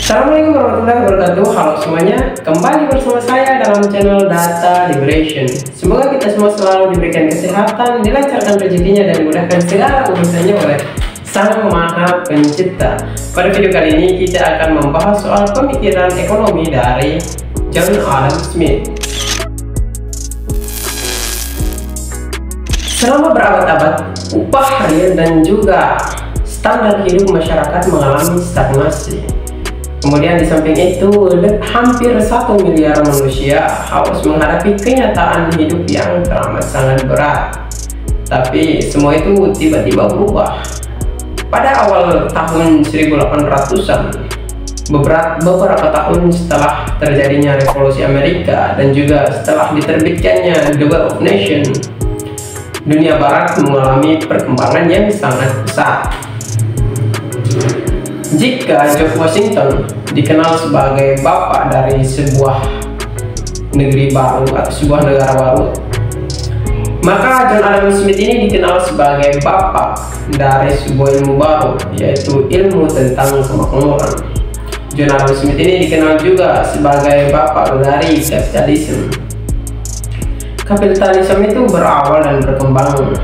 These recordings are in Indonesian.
Assalamualaikum warahmatullahi wabarakatuh. Halo semuanya, kembali bersama saya dalam channel Data Liberation. Semoga kita semua selalu diberikan kesehatan, dilancarkan rezekinya, dan dimudahkan segala urusannya oleh Sang Maha Pencipta. Pada video kali ini kita akan membahas soal pemikiran ekonomi dari John Adam Smith. Selama berabad-abad, upah harian dan juga standar hidup masyarakat mengalami stagnasi. Kemudian di samping itu, hampir 1 miliar manusia harus menghadapi kenyataan hidup yang teramat sangat berat. Tapi semua itu tiba-tiba berubah. Pada awal tahun 1800-an, beberapa tahun setelah terjadinya Revolusi Amerika dan juga setelah diterbitkannya The Wealth of Nations, dunia barat mengalami perkembangan yang sangat pesat. Jika George Washington dikenal sebagai bapak dari sebuah negeri baru atau sebuah negara baru, maka John Adam Smith ini dikenal sebagai bapak dari sebuah ilmu baru, yaitu ilmu tentang kemakmuran. John Adam Smith ini dikenal juga sebagai bapak dari kapitalisme. Kapitalisme itu berawal dan berkembang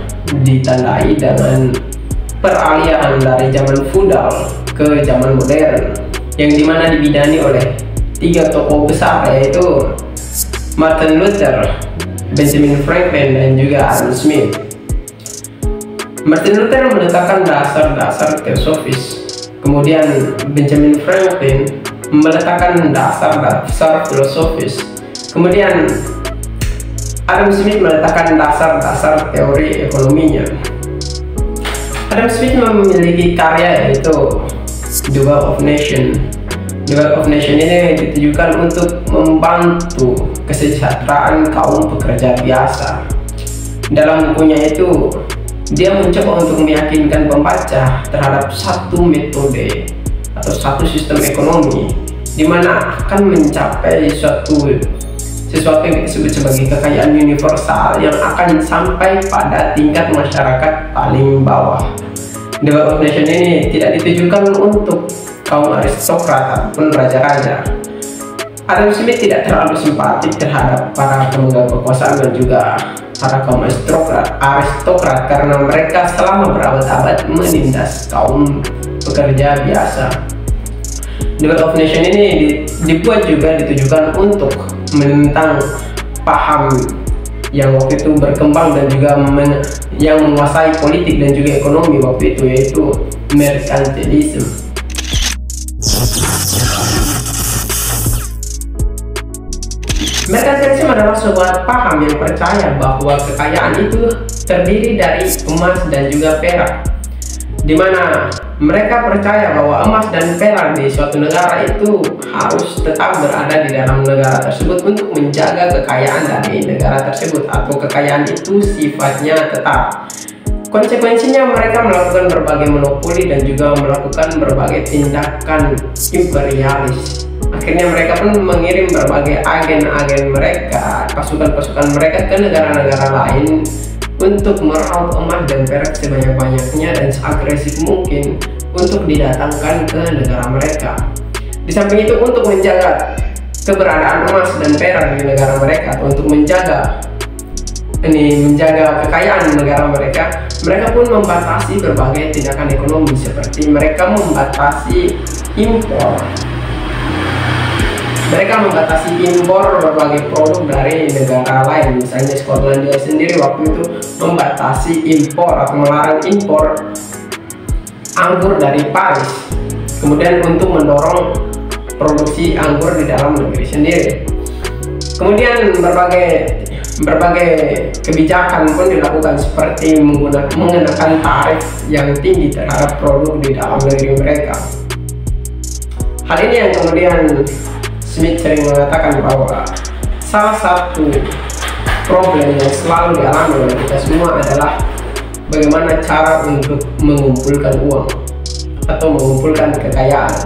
ditandai dengan peralihan dari zaman feudal ke zaman modern, yang dimana dibidani oleh 3 tokoh besar, yaitu Martin Luther, Benjamin Franklin, dan juga Adam Smith. Martin Luther meletakkan dasar-dasar teosofis, kemudian Benjamin Franklin meletakkan dasar-dasar filosofis, kemudian Adam Smith meletakkan dasar-dasar teori ekonominya. Adam Smith memiliki karya yaitu The Wealth of Nations. The Wealth of Nations ini ditujukan untuk membantu kesejahteraan kaum pekerja biasa. Dalam bukunya itu, dia mencoba untuk meyakinkan pembaca terhadap satu metode atau satu sistem ekonomi di mana akan mencapai sesuatu yang disebut sebagai kekayaan universal yang akan sampai pada tingkat masyarakat paling bawah. The Wealth of Nations ini tidak ditujukan untuk kaum aristokrat ataupun raja-raja. Adam Smith tidak terlalu simpatik terhadap para pemegang kekuasaan dan juga para kaum aristokrat karena mereka selama berabad-abad menindas kaum pekerja biasa. The Wealth of Nations ini dibuat juga ditujukan untuk menentang paham yang waktu itu berkembang dan juga yang menguasai politik dan juga ekonomi waktu itu, yaitu merkantilisme. Merkantilisme adalah sebuah paham yang percaya bahwa kekayaan itu terdiri dari emas dan juga perak, di mana mereka percaya bahwa emas dan perak di suatu negara itu harus tetap berada di dalam negara tersebut untuk menjaga kekayaan dari negara tersebut, atau kekayaan itu sifatnya tetap. Konsekuensinya mereka melakukan berbagai monopoli dan juga melakukan berbagai tindakan imperialis. Akhirnya mereka pun mengirim berbagai agen-agen mereka, pasukan-pasukan mereka ke negara-negara lain untuk meraup emas dan perak sebanyak-banyaknya dan seagresif mungkin untuk didatangkan ke negara mereka. Di samping itu, untuk menjaga keberadaan emas dan perak di negara mereka, atau untuk menjaga kekayaan negara mereka, mereka pun membatasi berbagai tindakan ekonomi, seperti mereka membatasi impor. Mereka membatasi impor berbagai produk dari negara lain. Misalnya Skotlandia sendiri waktu itu membatasi impor atau melarang impor anggur dari Paris. Kemudian untuk mendorong produksi anggur di dalam negeri sendiri. Kemudian berbagai kebijakan pun dilakukan, seperti mengenakan tarif yang tinggi terhadap produk di dalam negeri mereka. Hal ini yang kemudian Smith sering mengatakan bahwa salah satu problem yang selalu dialami oleh kita semua adalah bagaimana cara untuk mengumpulkan uang atau mengumpulkan kekayaan.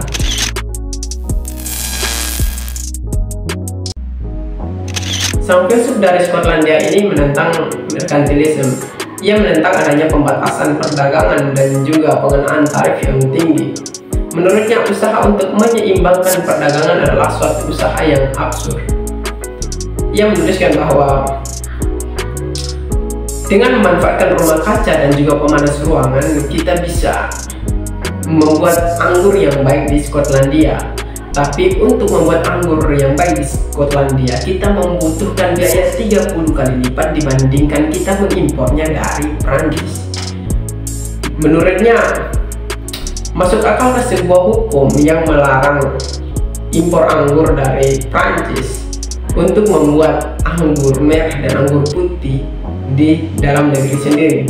Sang filsuf dari Skotlandia ini menentang merkantilisme. Ia menentang adanya pembatasan perdagangan dan juga pengenaan tarif yang tinggi. Menurutnya, usaha untuk menyeimbangkan perdagangan adalah suatu usaha yang absurd. Ia menuliskan bahwa dengan memanfaatkan rumah kaca dan juga pemanas ruangan, kita bisa membuat anggur yang baik di Skotlandia. Tapi untuk membuat anggur yang baik di Skotlandia, kita membutuhkan biaya 30 kali lipat dibandingkan kita mengimpornya dari Prancis. Menurutnya, masuk akal sebuah hukum yang melarang impor anggur dari Prancis untuk membuat anggur merah dan anggur putih di dalam negeri sendiri.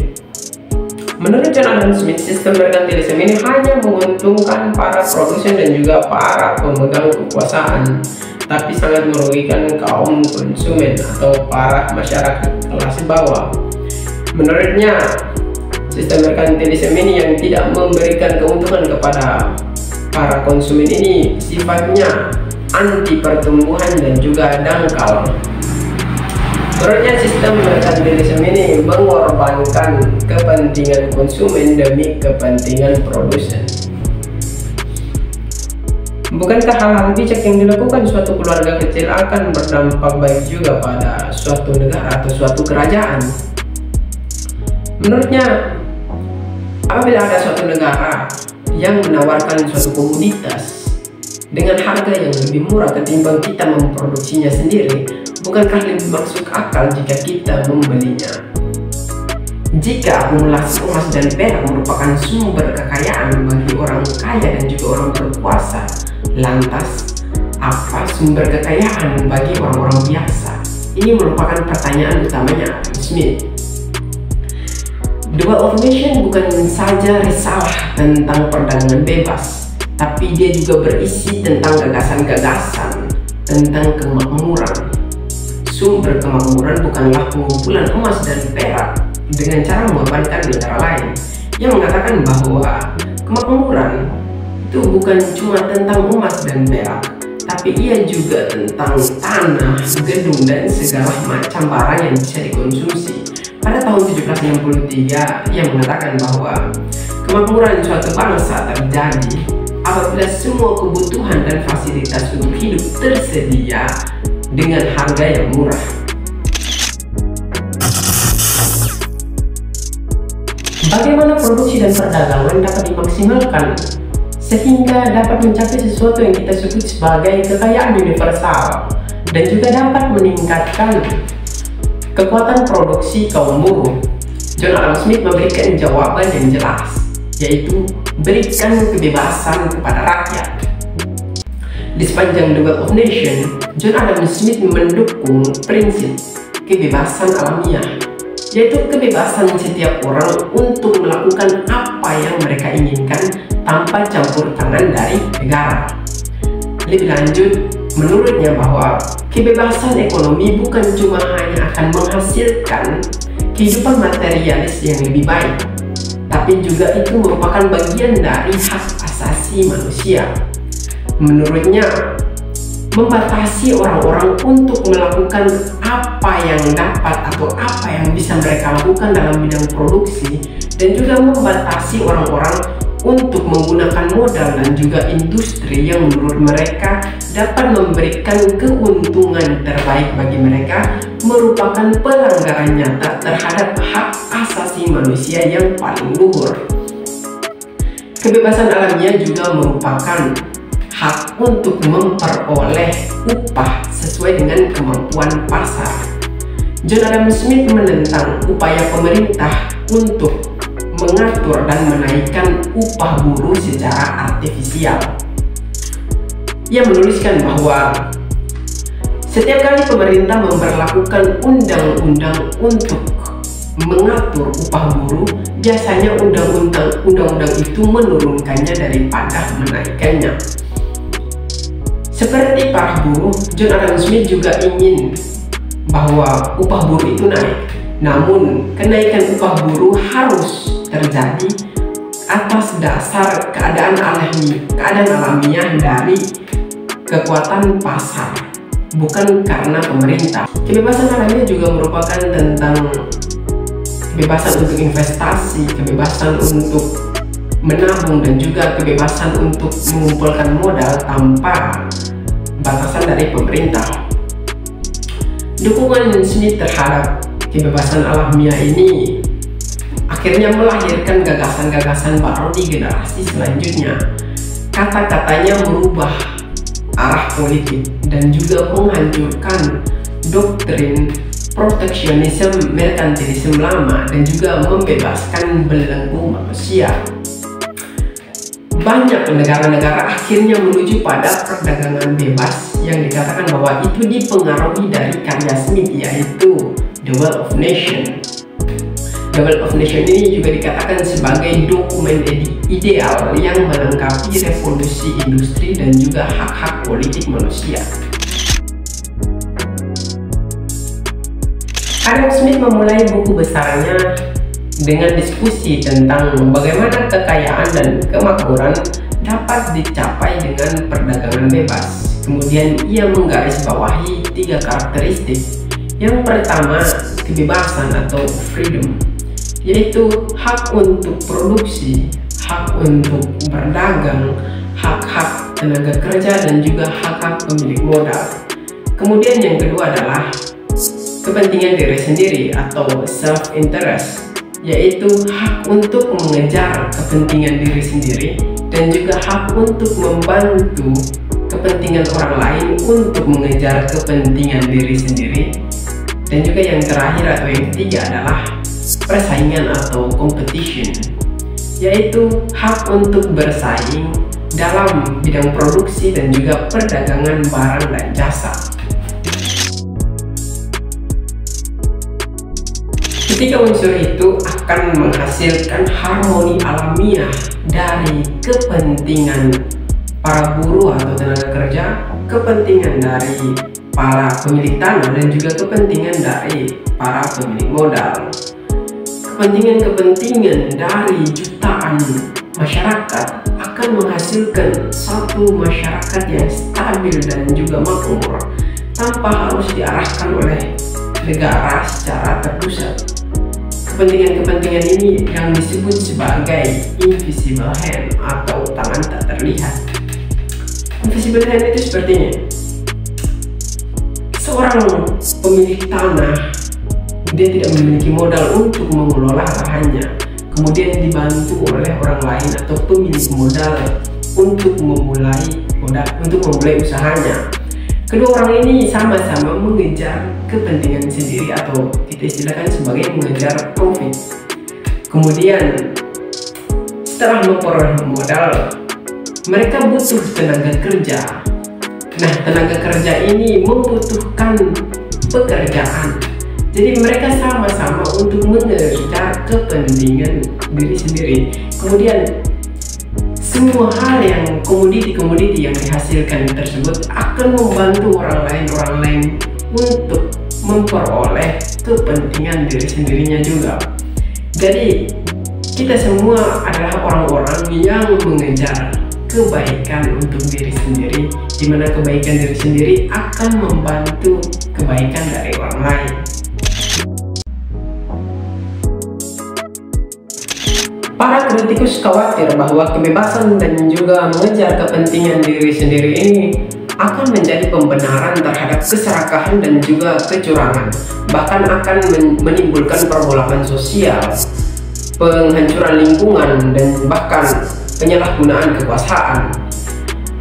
Menurut John Adam Smith, sistem merkantilisme ini hanya menguntungkan para produsen dan juga para pemegang kekuasaan, tapi sangat merugikan kaum konsumen atau para masyarakat kelas bawah. Menurutnya, sistem merkantilisme ini yang tidak memberikan keuntungan kepada para konsumen ini sifatnya anti pertumbuhan dan juga dangkal. Menurutnya, sistem merkantilisme ini mengorbankan kepentingan konsumen demi kepentingan produsen. Bukankah hal-hal bijak yang dilakukan suatu keluarga kecil akan berdampak baik juga pada suatu negara atau suatu kerajaan? Menurutnya, apabila ada suatu negara yang menawarkan suatu komoditas dengan harga yang lebih murah ketimbang kita memproduksinya sendiri, bukankah lebih masuk akal jika kita membelinya? Jika akumulasi emas dan perak merupakan sumber kekayaan bagi orang kaya dan juga orang berkuasa, lantas apa sumber kekayaan bagi orang-orang biasa? Ini merupakan pertanyaan utamanya Adam Smith. The Wealth of Nations bukan saja risalah tentang perdagangan bebas, tapi dia juga berisi tentang gagasan-gagasan tentang kemakmuran. Sumber kemakmuran bukanlah pengumpulan emas dan perak dengan cara mengorbankan negara lain. Yang mengatakan bahwa kemakmuran itu bukan cuma tentang emas dan perak, tapi ia juga tentang tanah, gedung, dan segala macam barang yang bisa dikonsumsi. Pada tahun 1763, ia mengatakan bahwa kemakmuran suatu bangsa terjadi apabila semua kebutuhan dan fasilitas untuk hidup tersedia dengan harga yang murah. Bagaimana produksi dan perdagangan dapat dimaksimalkan sehingga dapat mencapai sesuatu yang kita sebut sebagai kekayaan universal dan juga dapat meningkatkan kekuatan produksi kaum buruh? John Adam Smith memberikan jawaban yang jelas, yaitu berikan kebebasan kepada rakyat. Di sepanjang The Wealth of Nations, John Adam Smith mendukung prinsip kebebasan alamiah, yaitu kebebasan setiap orang untuk melakukan apa yang mereka inginkan tanpa campur tangan dari negara. Lebih lanjut, menurutnya bahwa kebebasan ekonomi bukan cuma hanya akan menghasilkan kehidupan materialis yang lebih baik, tapi juga itu merupakan bagian dari hak asasi manusia. Menurutnya, membatasi orang-orang untuk melakukan apa yang dapat atau apa yang bisa mereka lakukan dalam bidang produksi, dan juga membatasi orang-orang untuk menggunakan modal dan juga industri yang menurut mereka dapat memberikan keuntungan terbaik bagi mereka, merupakan pelanggaran nyata terhadap hak asasi manusia yang paling luhur. Kebebasan alamiah juga merupakan hak untuk memperoleh upah sesuai dengan kemampuan pasar. John Adam Smith menentang upaya pemerintah untuk mengatur dan menaikkan upah buruh secara artifisial. Ia menuliskan bahwa setiap kali pemerintah memberlakukan undang-undang untuk mengatur upah buruh, biasanya undang-undang itu menurunkannya daripada menaikkannya. Seperti para buruh, John Adam Smith juga ingin bahwa upah buruh itu naik. Namun, kenaikan upah buruh harus terjadi atas dasar keadaan alamiah dari kekuatan pasar, bukan karena pemerintah. Kebebasan alamiah juga merupakan tentang kebebasan untuk investasi, kebebasan untuk menabung dan juga kebebasan untuk mengumpulkan modal tanpa batasan dari pemerintah. Dukungan Smith terhadap kebebasan alamiah ini akhirnya melahirkan gagasan-gagasan baru di generasi selanjutnya. Kata-katanya merubah arah politik dan juga menghancurkan doktrin proteksionisme merkantilisme lama dan juga membebaskan belenggu manusia. Banyak negara-negara akhirnya menuju pada perdagangan bebas yang dikatakan bahwa itu dipengaruhi dari karya Smith, yaitu The Wealth of Nations. The Wealth of Nations ini juga dikatakan sebagai dokumen ideal yang melengkapi revolusi industri dan juga hak-hak politik manusia. Adam Smith memulai buku besarnya dengan diskusi tentang bagaimana kekayaan dan kemakmuran dapat dicapai dengan perdagangan bebas. Kemudian ia menggarisbawahi 3 karakteristik. Yang pertama, kebebasan atau freedom, yaitu hak untuk produksi, hak untuk berdagang, hak-hak tenaga kerja dan juga hak-hak pemilik modal. Kemudian yang kedua adalah kepentingan diri sendiri atau self-interest, yaitu hak untuk mengejar kepentingan diri sendiri dan juga hak untuk membantu kepentingan orang lain untuk mengejar kepentingan diri sendiri. Dan juga yang terakhir atau yang ketiga adalah persaingan atau competition, yaitu hak untuk bersaing dalam bidang produksi dan juga perdagangan barang dan jasa. Ketiga unsur itu akan menghasilkan harmoni alamiah dari kepentingan para buruh atau tenaga kerja, kepentingan dari para pemilik tanah dan juga kepentingan dari para pemilik modal. Kepentingan-kepentingan dari jutaan masyarakat akan menghasilkan satu masyarakat yang stabil dan juga makmur tanpa harus diarahkan oleh negara secara terpusat. Kepentingan-kepentingan ini yang disebut sebagai invisible hand atau tangan tak terlihat. Invisible hand itu sepertinya seorang pemilik tanah, dia tidak memiliki modal untuk mengelola lahannya, kemudian dibantu oleh orang lain atau pemilik modal untuk memulai usahanya. Kedua orang ini sama-sama mengejar kepentingan sendiri atau kita istilahkan sebagai mengejar profit. Kemudian setelah memperoleh modal, mereka butuh tenaga kerja. Nah, tenaga kerja ini membutuhkan pekerjaan. Jadi mereka sama-sama untuk mengejar kepentingan diri sendiri. Kemudian semua hal yang komoditi-komoditi yang dihasilkan tersebut akan membantu orang lain untuk memperoleh kepentingan diri sendirinya juga. Jadi kita semua adalah orang-orang yang mengejar kebaikan untuk diri sendiri, di mana kebaikan diri sendiri akan membantu kebaikan dari orang lain. Para kritikus khawatir bahwa kebebasan dan juga mengejar kepentingan diri sendiri ini akan menjadi pembenaran terhadap keserakahan dan juga kecurangan, bahkan akan menimbulkan pergolakan sosial, penghancuran lingkungan, dan bahkan penyalahgunaan kekuasaan.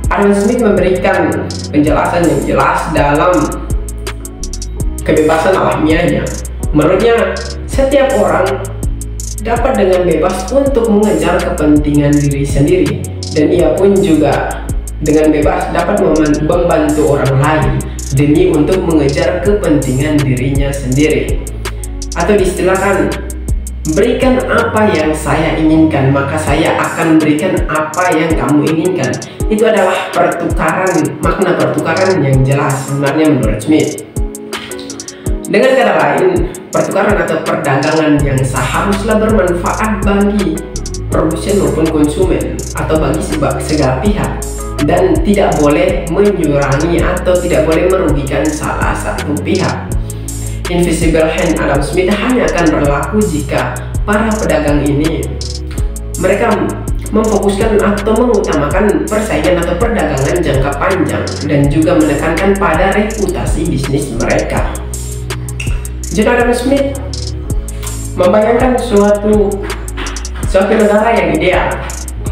Adam Smith memberikan penjelasan yang jelas dalam kebebasan alamiahnya. Menurutnya, setiap orang dapat dengan bebas untuk mengejar kepentingan diri sendiri, dan ia pun juga dengan bebas dapat membantu orang lain demi untuk mengejar kepentingan dirinya sendiri. Atau diistilahkan, berikan apa yang saya inginkan, maka saya akan berikan apa yang kamu inginkan. Itu adalah makna pertukaran yang jelas sebenarnya menurut Smith. Dengan kata lain, pertukaran atau perdagangan yang seharusnya bermanfaat bagi produsen maupun konsumen atau bagi segala pihak, dan tidak boleh menyurangi atau tidak boleh merugikan salah satu pihak. Invisible hand Adam Smith hanya akan berlaku jika para pedagang ini mereka memfokuskan atau mengutamakan persaingan atau perdagangan jangka panjang dan juga menekankan pada reputasi bisnis mereka. John Adam Smith membayangkan suatu negara yang ideal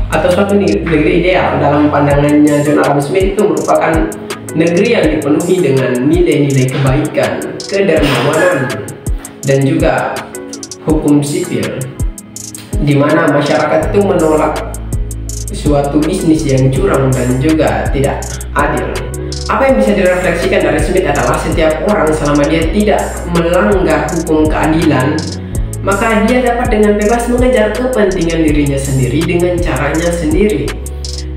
atau suatu negeri ideal. Dalam pandangannya John Adam Smith itu merupakan negeri yang dipenuhi dengan nilai-nilai kebaikan, kedermawanan, dan juga hukum sipil, di mana masyarakat itu menolak suatu bisnis yang curang dan juga tidak adil. Apa yang bisa direfleksikan dari Smith adalah setiap orang selama dia tidak melanggar hukum keadilan, maka dia dapat dengan bebas mengejar kepentingan dirinya sendiri dengan caranya sendiri.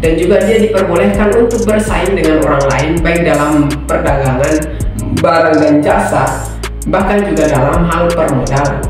Dan juga dia diperbolehkan untuk bersaing dengan orang lain, baik dalam perdagangan barang dan jasa, bahkan juga dalam hal permodalan.